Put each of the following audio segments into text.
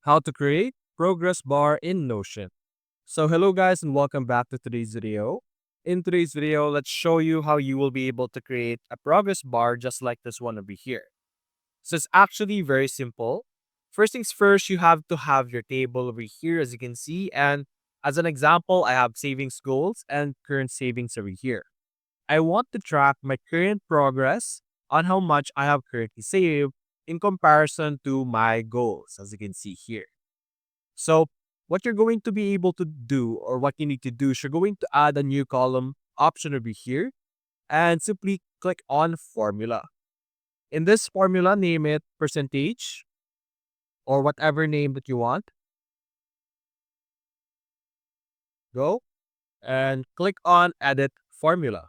How to create progress bar in Notion. So hello guys and welcome back to today's video. In today's video, let's show you how you will be able to create a progress bar just like this one over here. So it's actually very simple. First things first, you have to have your table over here as you can see, and as an example, I have savings goals and current savings over here. I want to track my current progress on how much I have currently saved in comparison to my goals as you can see here. So what you're going to be able to do or what you need to do is you're going to add a new column option over here and simply click on formula. In this formula, name it percentage or whatever name that you want. Go and click on edit formula.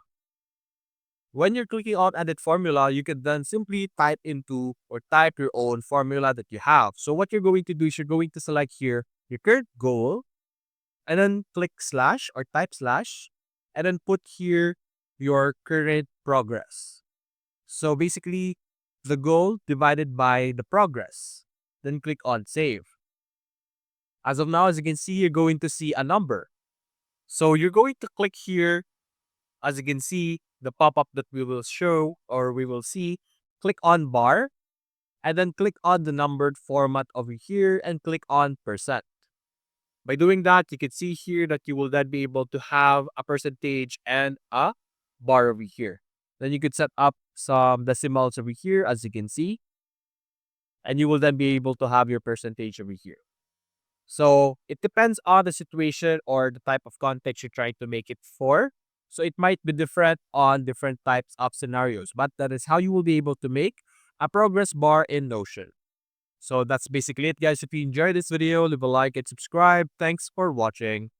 When you're clicking on edit formula, you can then simply type into or type your own formula that you have. So what you're going to do is you're going to select here your current goal and then click slash or type slash and then put here your current progress. So basically the goal divided by the progress. Then click on save. As of now, as you can see, you're going to see a number. So you're going to click here. As you can see, the pop-up that we will show or we will see, click on bar and then click on the numbered format over here and click on percent. By doing that, you can see here that you will then be able to have a percentage and a bar over here. Then you could set up some decimals over here, as you can see, and you will then be able to have your percentage over here. So it depends on the situation or the type of context you're trying to make it for. So it might be different on different types of scenarios, but that is how you will be able to make a progress bar in Notion. So that's basically it, guys. If you enjoyed this video, leave a like and subscribe. Thanks for watching.